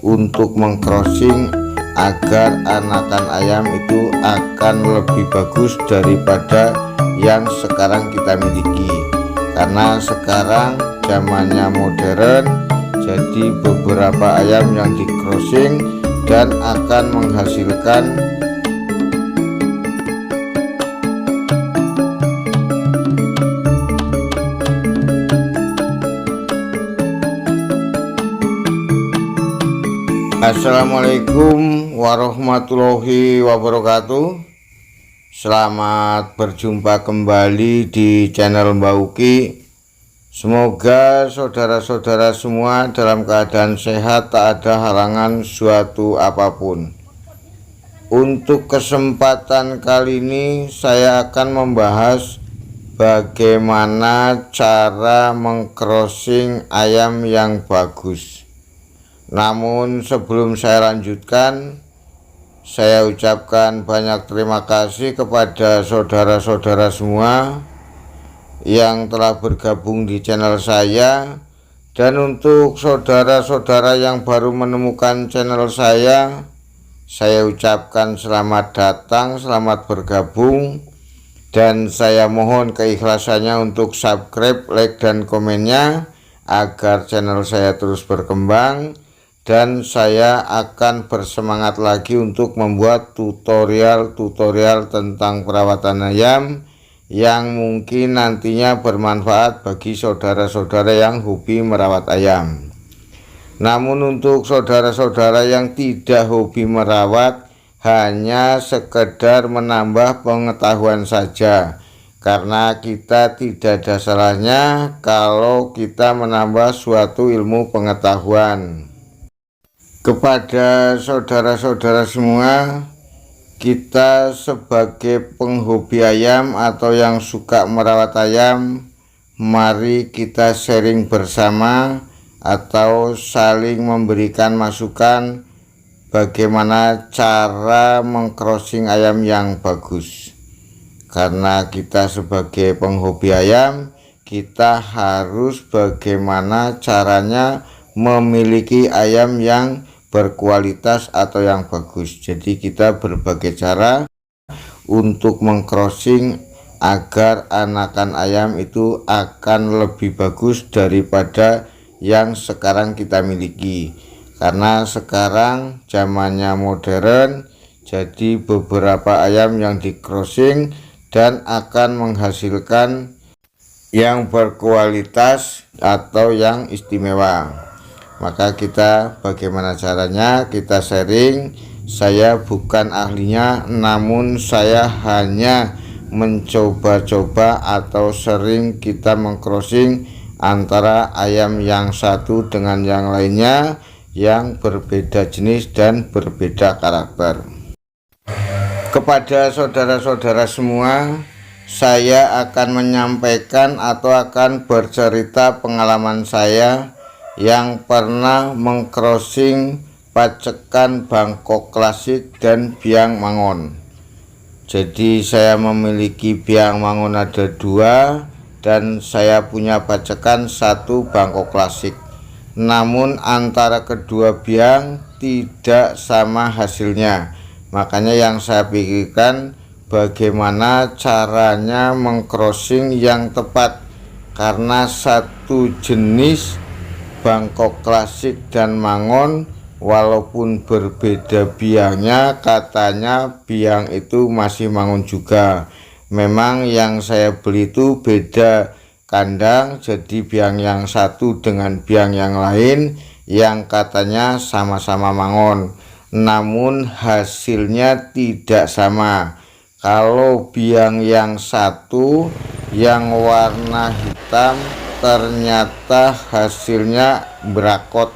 untuk mengcrossing agar anakan ayam itu akan lebih bagus daripada yang sekarang kita miliki. Karena sekarang zamannya modern, jadi beberapa ayam yang di crossing dan akan menghasilkan Assalamualaikum warahmatullahi wabarakatuh. Selamat berjumpa kembali di channel Mbak Uki. Semoga saudara-saudara semua dalam keadaan sehat, tak ada halangan suatu apapun. Untuk kesempatan kali ini saya akan membahas bagaimana cara mengcrossing ayam yang bagus. Namun sebelum saya lanjutkan, saya ucapkan banyak terima kasih kepada saudara-saudara semua yang telah bergabung di channel saya. Dan untuk saudara-saudara yang baru menemukan channel saya ucapkan selamat datang, selamat bergabung. Dan saya mohon keikhlasannya untuk subscribe, like, dan komennya agar channel saya terus berkembang. Dan saya akan bersemangat lagi untuk membuat tutorial-tutorial tentang perawatan ayam yang mungkin nantinya bermanfaat bagi saudara-saudara yang hobi merawat ayam. Namun untuk saudara-saudara yang tidak hobi merawat, hanya sekedar menambah pengetahuan saja, karena kita tidak ada salahnya kalau kita menambah suatu ilmu pengetahuan. Kepada saudara-saudara semua, kita sebagai penghobi ayam atau yang suka merawat ayam, mari kita sharing bersama atau saling memberikan masukan bagaimana cara mengcrossing ayam yang bagus. Karena kita sebagai penghobi ayam, kita harus bagaimana caranya memiliki ayam yang berkualitas atau yang bagus. Jadi kita berbagai cara untuk mengcrossing agar anakan ayam itu akan lebih bagus daripada yang sekarang kita miliki. Karena sekarang zamannya modern, jadi beberapa ayam yang di crossing dan akan menghasilkan yang berkualitas atau yang istimewa. Maka kita bagaimana caranya kita sharing. Saya bukan ahlinya, namun saya hanya mencoba-coba atau sering kita mengcrossing antara ayam yang satu dengan yang lainnya yang berbeda jenis dan berbeda karakter. Kepada saudara-saudara semua, saya akan menyampaikan atau akan bercerita pengalaman saya yang pernah mengcrossing pacekan Bangkok klasik dan biang mangon. Jadi saya memiliki biang mangon ada 2 dan saya punya pacekan 1 Bangkok klasik. Namun antara kedua biang tidak sama hasilnya. Makanya yang saya pikirkan bagaimana caranya mengcrossing yang tepat, karena satu jenis Bangkok klasik dan mangon walaupun berbeda biangnya, katanya biang itu masih mangon juga. Memang yang saya beli itu beda kandang, jadi biang yang satu dengan biang yang lain yang katanya sama-sama mangon, namun hasilnya tidak sama. Kalau biang yang satu yang warna hitam ternyata hasilnya berakot.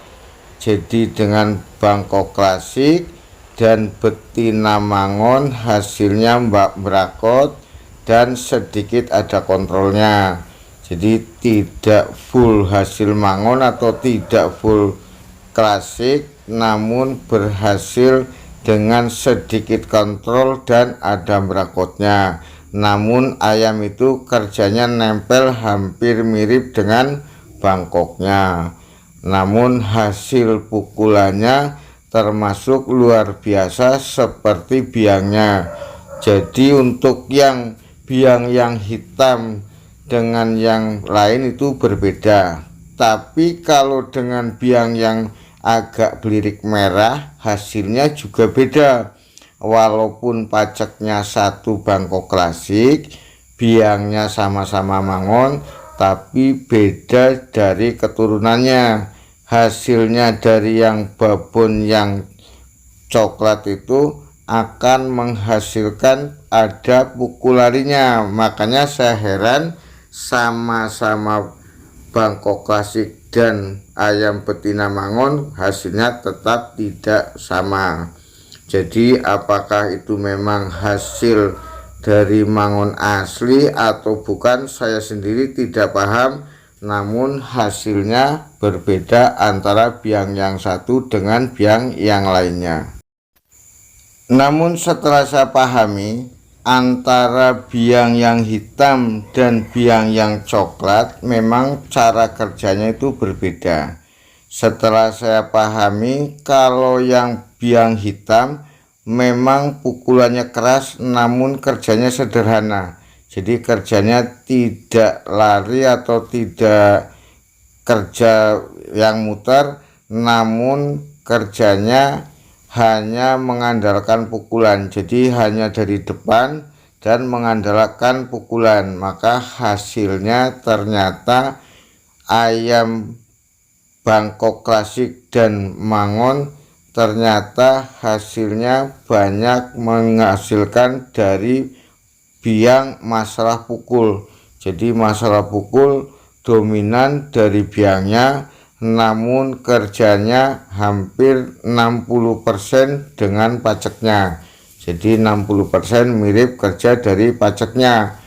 Jadi dengan Bangkok klasik dan betina mangon hasilnya berakot dan sedikit ada kontrolnya. Jadi tidak full hasil mangon atau tidak full klasik, namun berhasil dengan sedikit kontrol dan ada berakotnya. Namun ayam itu kerjanya nempel hampir mirip dengan Bangkoknya. namun hasil pukulannya termasuk luar biasa seperti biangnya. Jadi untuk yang biang yang hitam dengan yang lain itu berbeda, tapi kalau dengan biang yang agak belirik merah hasilnya juga beda. Walaupun paceknya satu Bangkok klasik, biangnya sama-sama mangon, tapi beda dari keturunannya. Hasilnya dari yang babon yang coklat itu akan menghasilkan ada pukularinya. Makanya saya heran, sama-sama Bangkok klasik dan ayam betina mangon hasilnya tetap tidak sama. Jadi apakah itu memang hasil dari mangon asli atau bukan, saya sendiri tidak paham. Namun hasilnya berbeda antara biang yang satu dengan biang yang lainnya. Namun setelah saya pahami, antara biang yang hitam dan biang yang coklat memang cara kerjanya itu berbeda. Setelah saya pahami, kalau yang biang hitam memang pukulannya keras namun kerjanya sederhana. Jadi kerjanya tidak lari atau tidak kerja yang muter, namun kerjanya hanya mengandalkan pukulan. Jadi hanya dari depan dan mengandalkan pukulan. Maka hasilnya ternyata ayam Bangkok klasik dan mangon ternyata hasilnya banyak menghasilkan dari biang masalah pukul. Jadi masalah pukul dominan dari biangnya, namun kerjanya hampir 60% dengan paceknya. Jadi 60% mirip kerja dari paceknya.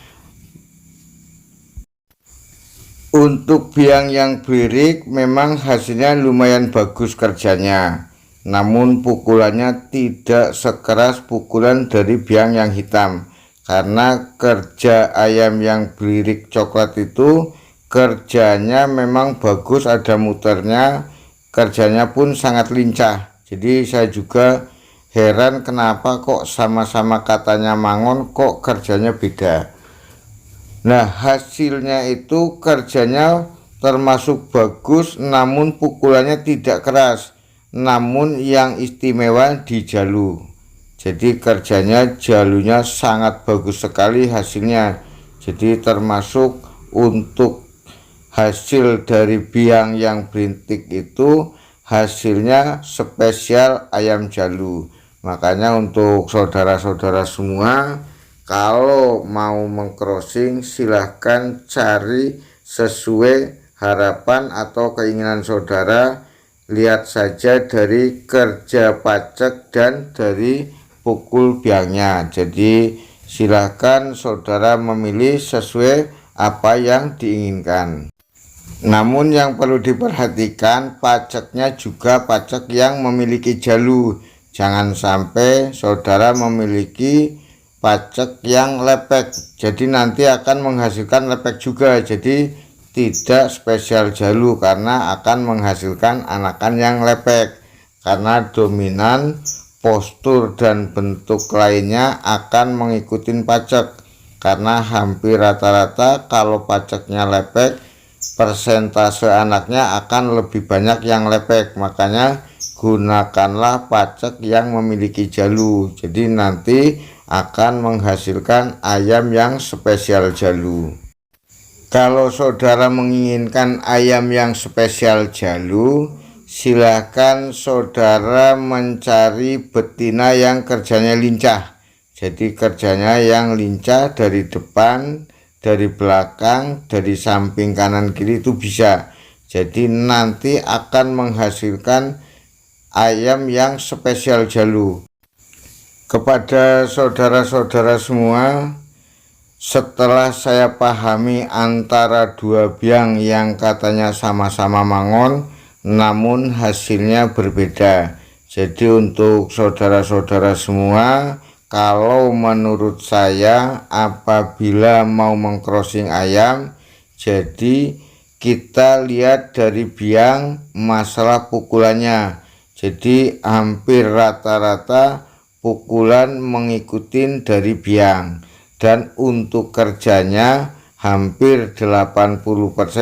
Untuk biang yang belirik memang hasilnya lumayan bagus kerjanya, namun pukulannya tidak sekeras pukulan dari biang yang hitam. Karena kerja ayam yang belirik coklat itu kerjanya memang bagus, ada muternya, kerjanya pun sangat lincah. Jadi saya juga heran kenapa kok sama-sama katanya mangon kok kerjanya beda. Nah hasilnya itu kerjanya termasuk bagus, namun pukulannya tidak keras. Namun yang istimewa di jalu. Jadi kerjanya jalunya sangat bagus sekali hasilnya. Jadi termasuk untuk hasil dari biang yang berintik itu hasilnya spesial ayam jalu. Makanya untuk saudara-saudara semua, kalau mau mengcrossing silahkan cari sesuai harapan atau keinginan saudara. Lihat saja dari kerja pacek dan dari pukul biangnya. Jadi silahkan saudara memilih sesuai apa yang diinginkan. Namun yang perlu diperhatikan, paceknya juga pacek yang memiliki jalu. Jangan sampai saudara memiliki pacek yang lepek, jadi nanti akan menghasilkan lepek juga. Jadi tidak spesial jalu karena akan menghasilkan anakan yang lepek, karena dominan postur dan bentuk lainnya akan mengikuti pacek. Karena hampir rata-rata kalau paceknya lepek, persentase anaknya akan lebih banyak yang lepek. Makanya gunakanlah pacek yang memiliki jalu, jadi nanti akan menghasilkan ayam yang spesial jalu. Kalau saudara menginginkan ayam yang spesial jalu, silahkan saudara mencari betina yang kerjanya lincah. Jadi kerjanya yang lincah dari depan, dari belakang, dari samping kanan kiri itu bisa. Jadi nanti akan menghasilkan ayam yang spesial jalu. Kepada saudara-saudara semua, setelah saya pahami antara dua biang yang katanya sama-sama mangon namun hasilnya berbeda. Jadi untuk saudara-saudara semua, kalau menurut saya apabila mau mengcrossing ayam, jadi kita lihat dari biang masalah pukulannya. Jadi hampir rata-rata pukulan mengikuti dari biang, dan untuk kerjanya hampir 80%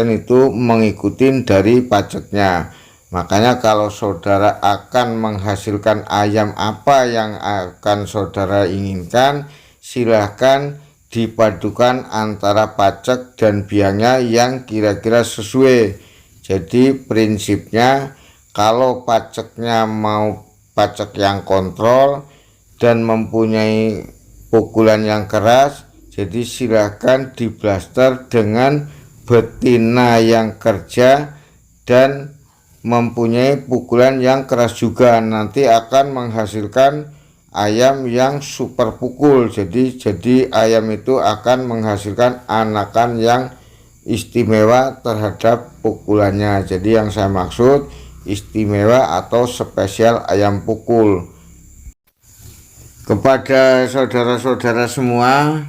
itu mengikuti dari paceknya. Makanya kalau saudara akan menghasilkan ayam apa yang akan saudara inginkan, silahkan dipadukan antara pacek dan biangnya yang kira-kira sesuai. Jadi prinsipnya kalau paceknya mau pacek yang kontrol dan mempunyai pukulan yang keras, jadi silahkan diblaster dengan betina yang kerja dan mempunyai pukulan yang keras juga, nanti akan menghasilkan ayam yang super pukul. Jadi ayam itu akan menghasilkan anakan yang istimewa terhadap pukulannya. Jadi yang saya maksud istimewa atau spesial ayam pukul. Kepada saudara-saudara semua,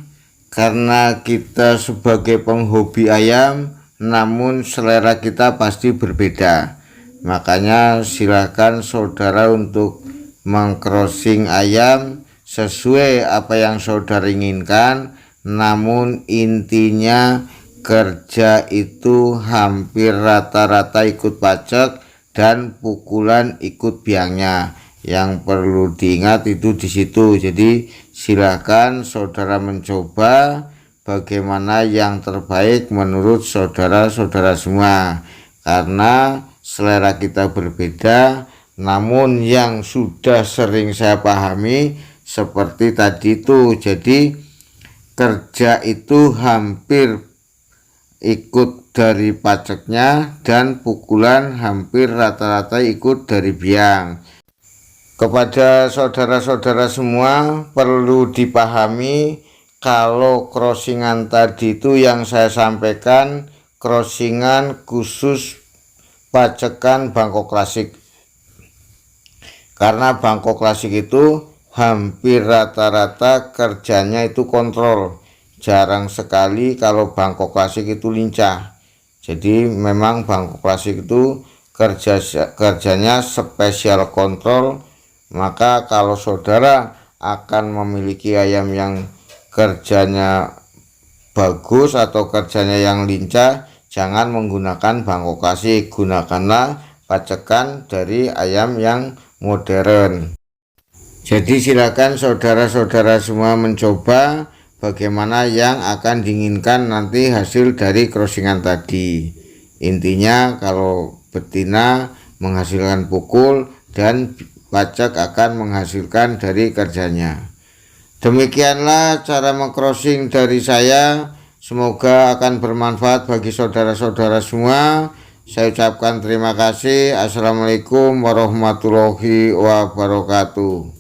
karena kita sebagai penghobi ayam, namun selera kita pasti berbeda. Makanya silakan saudara untuk mengcrossing ayam sesuai apa yang saudara inginkan, namun intinya kerja itu hampir rata-rata ikut pacek dan pukulan ikut biangnya. Yang perlu diingat itu di situ. Jadi silakan saudara mencoba bagaimana yang terbaik menurut saudara-saudara semua, karena selera kita berbeda. Namun yang sudah sering saya pahami seperti tadi itu, jadi kerja itu hampir ikut dari paceknya dan pukulan hampir rata-rata ikut dari biang. Kepada saudara-saudara semua perlu dipahami kalau crossingan tadi itu yang saya sampaikan crossingan khusus pacekan Bangkok Klasik. Karena Bangkok Klasik itu hampir rata-rata kerjanya itu kontrol. Jarang sekali kalau Bangkok Klasik itu lincah. Jadi memang Bangkok Klasik itu kerjanya spesial kontrol. Maka kalau saudara akan memiliki ayam yang kerjanya bagus atau kerjanya yang lincah, jangan menggunakan Bangkok Klasik, gunakanlah pacekan dari ayam yang modern. Jadi silakan saudara-saudara semua mencoba bagaimana yang akan diinginkan nanti hasil dari crossingan tadi. Intinya kalau betina menghasilkan pukul dan pacek akan menghasilkan dari kerjanya. Demikianlah cara mengcrossing dari saya. Semoga akan bermanfaat bagi saudara-saudara semua. Saya ucapkan terima kasih. Assalamualaikum warahmatullahi wabarakatuh.